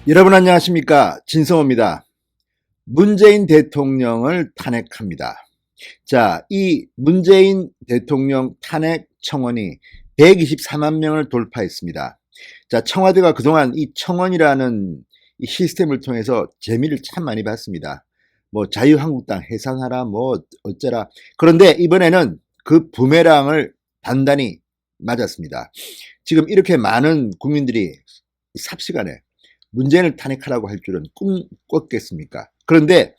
여러분 안녕하십니까? 진성호입니다. 문재인 대통령을 탄핵합니다. 자, 이 문재인 대통령 탄핵 청원이 124만 명을 돌파했습니다. 자, 청와대가 그동안 이 청원이라는 이 시스템을 통해서 재미를 참 많이 봤습니다. 뭐 자유한국당 해산하라 뭐 어쩌라. 그런데 이번에는 그 부메랑을 단단히 맞았습니다. 지금 이렇게 많은 국민들이 삽시간에 문재인을 탄핵하라고 할 줄은 꿈꿨겠습니까? 그런데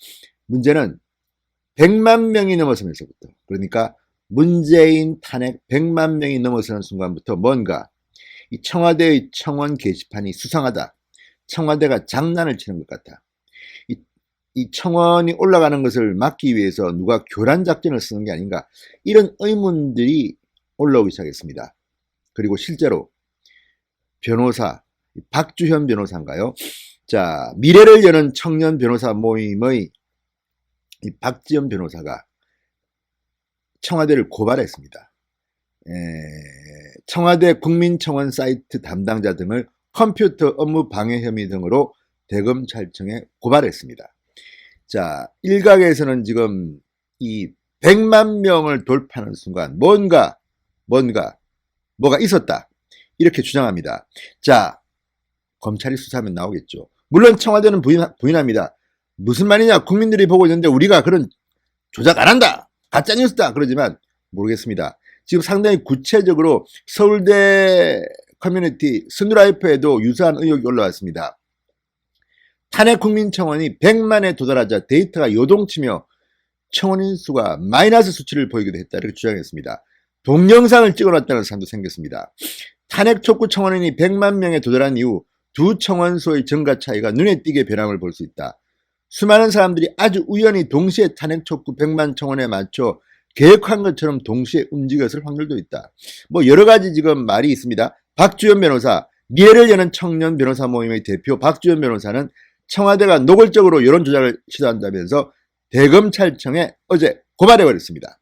문제는 100만 명이 넘어서면서부터, 그러니까 문재인 탄핵 100만 명이 넘어서는 순간부터 뭔가 이 청와대의 청원 게시판이 수상하다. 청와대가 장난을 치는 것 같다. 이 청원이 올라가는 것을 막기 위해서 누가 교란 작전을 쓰는 게 아닌가, 이런 의문들이 올라오기 시작했습니다. 그리고 실제로 변호사, 박주현 변호사인가요? 자, 미래를 여는 청년 변호사 모임의 이 박지현 변호사가 청와대를 고발했습니다. 청와대 국민청원 사이트 담당자 등을 컴퓨터 업무 방해 혐의 등으로 대검찰청에 고발했습니다. 자, 일각에서는 지금 이 100만 명을 돌파하는 순간 뭐가 있었다, 이렇게 주장합니다. 자, 검찰이 수사하면 나오겠죠. 물론 청와대는 부인합니다. 무슨 말이냐, 국민들이 보고 있는데 우리가 그런 조작 안 한다, 가짜뉴스다, 그러지만 모르겠습니다. 지금 상당히 구체적으로 서울대 커뮤니티 스누라이프에도 유사한 의혹이 올라왔습니다. 탄핵 국민청원이 100만에 도달하자 데이터가 요동치며 청원인 수가 마이너스 수치를 보이기도 했다, 이렇게 주장했습니다. 동영상을 찍어놨다는 사람도 생겼습니다. 탄핵 촉구 청원인이 100만 명에 도달한 이후 두 청원소의 정가 차이가 눈에 띄게 변함을 볼 수 있다. 수많은 사람들이 아주 우연히 동시에 탄핵 촉구 100만 청원에 맞춰 계획한 것처럼 동시에 움직였을 확률도 있다. 뭐 여러 가지 지금 말이 있습니다. 박주현 변호사, 미래를 여는 청년 변호사 모임의 대표 박주현 변호사는 청와대가 노골적으로 여론 조작을 시도한다면서 대검찰청에 어제 고발해버렸습니다.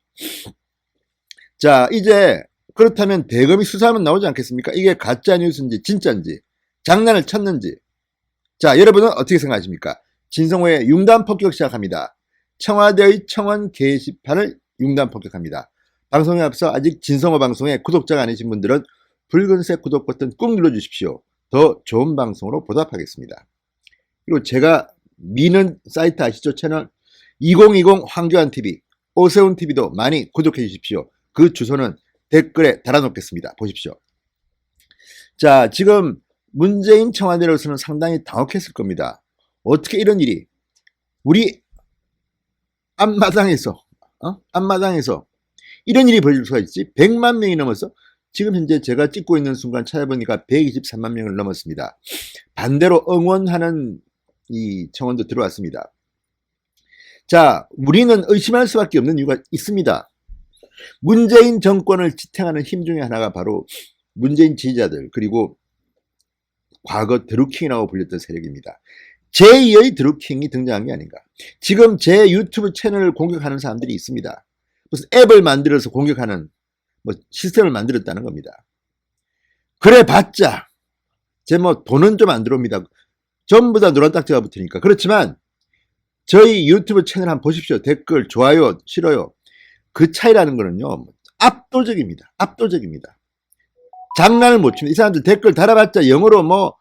자, 이제 그렇다면 대검이 수사하면 나오지 않겠습니까? 이게 가짜뉴스인지 진짜인지, 장난을 쳤는지. 자, 여러분은 어떻게 생각하십니까? 진성호의 융단 폭격 시작합니다. 청와대의 청원 게시판을 융단 폭격합니다. 방송에 앞서 아직 진성호 방송에 구독자가 아니신 분들은 붉은색 구독 버튼 꾹 눌러주십시오. 더 좋은 방송으로 보답하겠습니다. 그리고 제가 미는 사이트 아시죠? 채널 2020 황교안TV, 오세훈TV도 많이 구독해 주십시오. 그 주소는 댓글에 달아놓겠습니다. 보십시오. 자, 지금 문재인 청와대로서는 상당히 당혹했을 겁니다. 어떻게 이런 일이 우리 앞마당에서 이런 일이 벌어질 수가 있지? 100만 명이 넘어서 지금 현재 제가 찍고 있는 순간 찾아보니까 123만 명을 넘었습니다. 반대로 응원하는 이 청원도 들어왔습니다. 자, 우리는 의심할 수밖에 없는 이유가 있습니다. 문재인 정권을 지탱하는 힘 중에 하나가 바로 문재인 지지자들, 그리고 과거 드루킹이라고 불렸던 세력입니다. 제2의 드루킹이 등장한 게 아닌가. 지금 제 유튜브 채널을 공격하는 사람들이 있습니다. 무슨 앱을 만들어서 공격하는 뭐 시스템을 만들었다는 겁니다. 그래 봤자 제 뭐 돈은 좀 안 들어옵니다. 전부 다 노란 딱지가 붙으니까. 그렇지만 저희 유튜브 채널 한번 보십시오. 댓글, 좋아요, 싫어요. 그 차이라는 거는요, 압도적입니다. 압도적입니다. 장난을 못 칩니다. 이 사람들 댓글 달아봤자 영어로 뭐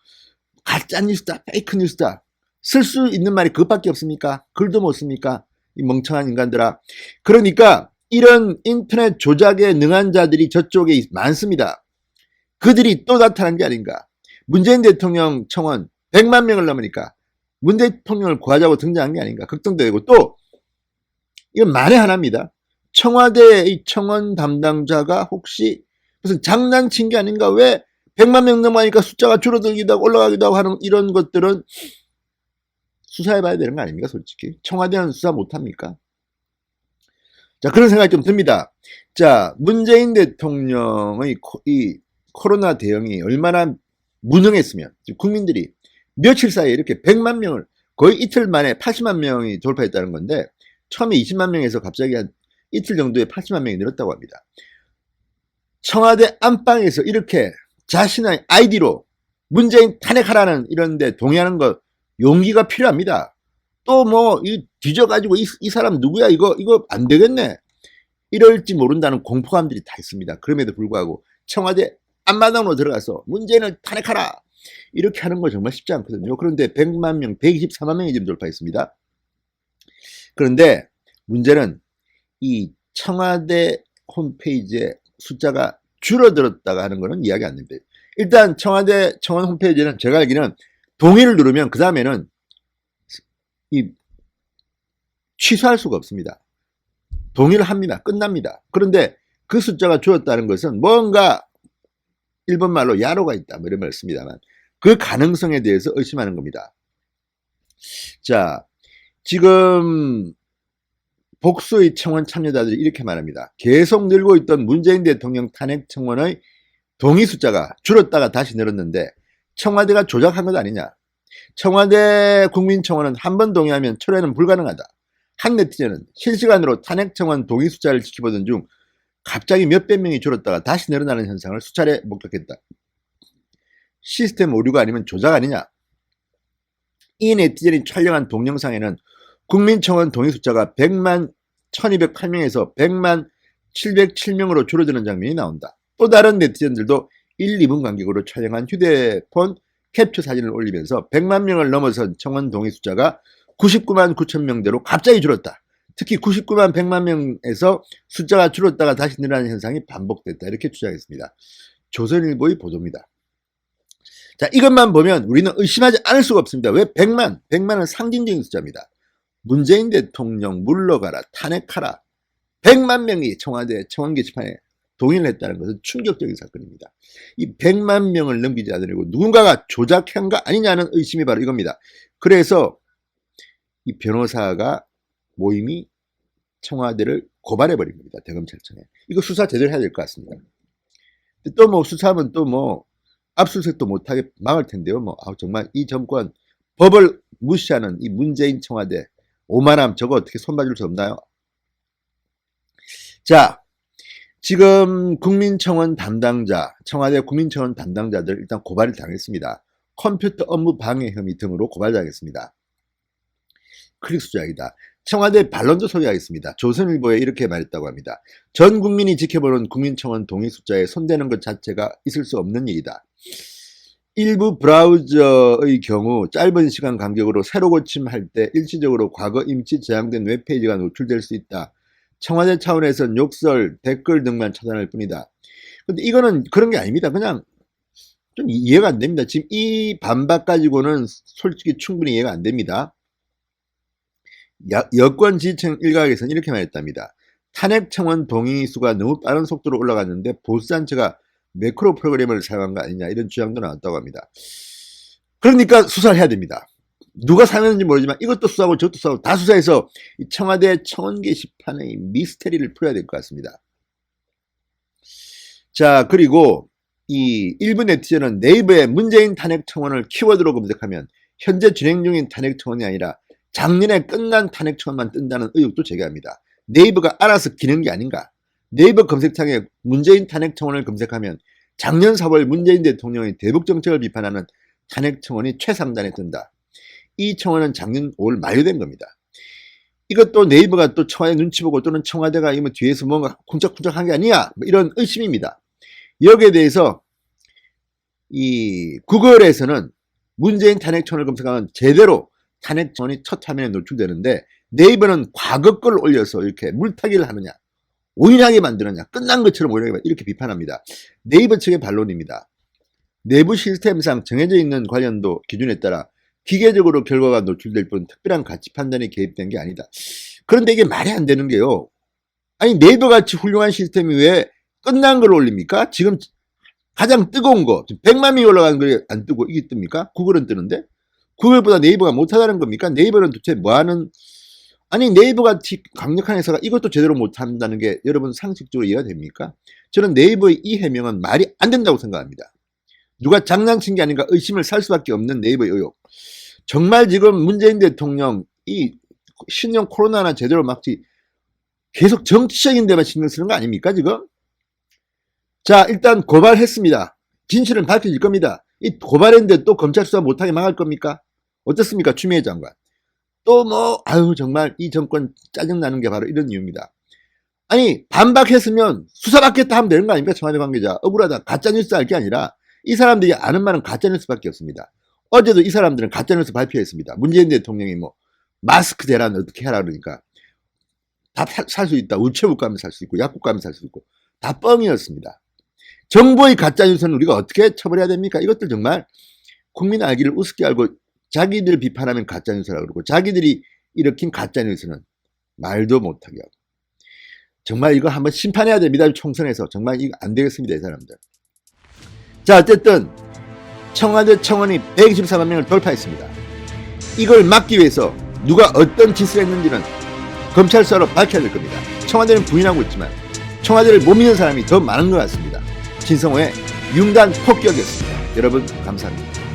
가짜 뉴스다, 페이크 뉴스다, 쓸 수 있는 말이 그것밖에 없습니까? 글도 못 씁니까? 이 멍청한 인간들아. 그러니까 이런 인터넷 조작에 능한 자들이 저쪽에 많습니다. 그들이 또 나타난 게 아닌가. 문재인 대통령 청원 100만 명을 넘으니까 문 대통령을 구하자고 등장한 게 아닌가 걱정도 되고, 또 이건 만에 하나입니다. 청와대의 청원 담당자가 혹시 무슨 장난친 게 아닌가. 왜 100만 명 넘어가니까 숫자가 줄어들기도 하고 올라가기도 하고 하는 이런 것들은 수사해봐야 되는 거 아닙니까? 솔직히 청와대는 수사 못합니까? 자, 그런 생각이 좀 듭니다. 자, 문재인 대통령의 이 코로나 대응이 얼마나 무능했으면 국민들이 며칠 사이에 이렇게 100만 명을, 거의 이틀 만에 80만 명이 돌파했다는 건데, 처음에 20만 명에서 갑자기 한 이틀 정도에 80만 명이 늘었다고 합니다. 청와대 안방에서 이렇게 자신의 아이디로 문재인 탄핵하라는 이런데 동의하는 것 용기가 필요합니다. 또 뭐 뒤져가지고 이 사람 누구야 이거 안 되겠네 이럴지 모른다는 공포감들이 다 있습니다. 그럼에도 불구하고 청와대 앞마당으로 들어가서 문재인을 탄핵하라 이렇게 하는 거 정말 쉽지 않거든요. 그런데 100만 명, 124만 명이 지금 돌파했습니다. 그런데 문제는 이 청와대 홈페이지에 숫자가 줄어들었다가 하는 거는 이야기 안 됩니다. 일단 청원 홈페이지는 제가 알기는 동의를 누르면 그 다음에는 취소할 수가 없습니다. 동의를 합니다. 끝납니다. 그런데 그 숫자가 줄었다는 것은 뭔가 일본 말로 야로가 있다 뭐 이런 말을 씁니다만 그 가능성에 대해서 의심하는 겁니다. 자, 지금 복수의 청원 참여자들이 이렇게 말합니다. 계속 늘고 있던 문재인 대통령 탄핵 청원의 동의 숫자가 줄었다가 다시 늘었는데 청와대가 조작한 것 아니냐. 청와대 국민청원은 한 번 동의하면 철회는 불가능하다. 한 네티즌은 실시간으로 탄핵 청원 동의 숫자를 지켜보던 중 갑자기 몇백 명이 줄었다가 다시 늘어나는 현상을 수차례 목격했다. 시스템 오류가 아니면 조작 아니냐. 이 네티즌이 촬영한 동영상에는 국민청원 동의 숫자가 100만 1208명에서 100만 707명으로 줄어드는 장면이 나온다. 또 다른 네티즌들도 1, 2분 간격으로 촬영한 휴대폰 캡처 사진을 올리면서 100만 명을 넘어선 청원 동의 숫자가 99만 9천 명대로 갑자기 줄었다. 특히 99만 100만 명에서 숫자가 줄었다가 다시 늘어나는 현상이 반복됐다. 이렇게 주장했습니다. 조선일보의 보도입니다. 자, 이것만 보면 우리는 의심하지 않을 수가 없습니다. 왜 100만? 100만은 상징적인 숫자입니다. 문재인 대통령 물러가라, 탄핵하라. 100만 명이 청와대 청원 게시판에 동의를 했다는 것은 충격적인 사건입니다. 이 100만 명을 넘기지 않으려고 누군가가 조작한 거 아니냐는 의심이 바로 이겁니다. 그래서 이 변호사가 모임이 청와대를 고발해버린 겁니다. 대검찰청에. 이거 수사 제대로 해야 될 것 같습니다. 또 뭐 수사하면 또 뭐 압수수색도 못하게 막을 텐데요. 뭐 정말 이 정권 법을 무시하는 이 문재인 청와대 오만함 저거 어떻게 손봐줄 수 없나요? 자, 지금 국민청원 담당자, 청와대 국민청원 담당자들 일단 고발을 당했습니다. 컴퓨터 업무 방해 혐의 등으로 고발당했습니다. 클릭수 조작이다. 청와대 반론도 소개하겠습니다. 조선일보에 이렇게 말했다고 합니다. 전 국민이 지켜보는 국민청원 동의 숫자에 손대는 것 자체가 있을 수 없는 일이다. 일부 브라우저의 경우 짧은 시간 간격으로 새로 고침할 때 일시적으로 과거 임시 저장된 웹페이지가 노출될 수 있다. 청와대 차원에서는 욕설, 댓글 등만 차단할 뿐이다. 근데 이거는 그런 게 아닙니다. 그냥 좀 이해가 안 됩니다. 지금 이 반박 가지고는 솔직히 충분히 이해가 안 됩니다. 여권 지지층 일각에서는 이렇게 말했답니다. 탄핵 청원 동의 수가 너무 빠른 속도로 올라갔는데 보수단체가 매크로 프로그램을 사용한 거 아니냐 이런 주장도 나왔다고 합니다. 그러니까 수사를 해야 됩니다. 누가 사용했는지 모르지만 이것도 수사하고 저것도 수사하고 다 수사해서 청와대 청원 게시판의 미스테리를 풀어야 될 것 같습니다. 자, 그리고 이 일부 네티즌은 네이버에 문재인 탄핵 청원을 키워드로 검색하면 현재 진행 중인 탄핵 청원이 아니라 작년에 끝난 탄핵 청원만 뜬다는 의혹도 제기합니다. 네이버가 알아서 기는 게 아닌가. 네이버 검색창에 문재인 탄핵 청원을 검색하면 작년 4월 문재인 대통령의 대북 정책을 비판하는 탄핵 청원이 최상단에 뜬다. 이 청원은 작년 5월 만료된 겁니다. 이것도 네이버가 또 청와대 눈치 보고 또는 청와대가 이뭐 뒤에서 뭔가 쿵짝쿵짝 한 게 아니야 이런 의심입니다. 여기에 대해서 이 구글에서는 문재인 탄핵 청원을 검색하면 제대로 탄핵 청원이 첫 화면에 노출되는데 네이버는 과거 걸 올려서 이렇게 물타기를 하느냐 오인하게 만드느냐 끝난 것처럼 오인하게 이렇게 비판합니다. 네이버 측의 반론입니다. 내부 시스템상 정해져 있는 관련도 기준에 따라 기계적으로 결과가 노출될 뿐 특별한 가치 판단이 개입된 게 아니다. 그런데 이게 말이 안 되는 게요. 아니 네이버같이 훌륭한 시스템이 왜 끝난 걸 올립니까? 지금 가장 뜨거운 거 100만 명이 올라가는 걸 안 뜨고 이게 뜹니까? 구글은 뜨는데? 구글보다 네이버가 못하다는 겁니까? 네이버는 도대체 뭐하는 아니 네이버가 강력한 회사가 이것도 제대로 못한다는 게 여러분 상식적으로 이해가 됩니까? 저는 네이버의 이 해명은 말이 안 된다고 생각합니다. 누가 장난친 게 아닌가 의심을 살 수밖에 없는 네이버의 의혹. 정말 지금 문재인 대통령 이 신형 코로나나 제대로 막지 계속 정치적인 데만 신경 쓰는 거 아닙니까 지금? 자, 일단 고발했습니다. 진실은 밝혀질 겁니다. 이 고발했는데 또 검찰 수사 못하게 망할 겁니까? 어떻습니까? 추미애 장관. 또 뭐 아유 정말 이 정권 짜증나는 게 바로 이런 이유입니다. 아니 반박했으면 수사받겠다 하면 되는 거 아닙니까? 청와대 관계자. 억울하다. 가짜뉴스 할 게 아니라 이 사람들이 아는 말은 가짜뉴스밖에 없습니다. 어제도 이 사람들은 가짜뉴스 발표했습니다. 문재인 대통령이 뭐 마스크 대란 어떻게 하라 그러니까 다 살 수 있다. 우체국 가면 살 수 있고 약국 가면 살 수 있고 다 뻥이었습니다. 정부의 가짜뉴스는 우리가 어떻게 처벌해야 됩니까? 이것들 정말 국민 알기를 우습게 알고 자기들 비판하면 가짜뉴스라고 그러고 자기들이 일으킨 가짜뉴스는 말도 못하게 하고 정말 이거 한번 심판해야 됩니다. 총선에서 정말 이거 안 되겠습니다. 이 사람들. 자 어쨌든 청와대 청원이 124만 명을 돌파했습니다. 이걸 막기 위해서 누가 어떤 짓을 했는지는 검찰 수사로 밝혀야 될 겁니다. 청와대는 부인하고 있지만 청와대를 못 믿는 사람이 더 많은 것 같습니다. 진성호의 융단 폭격이었습니다. 여러분 감사합니다.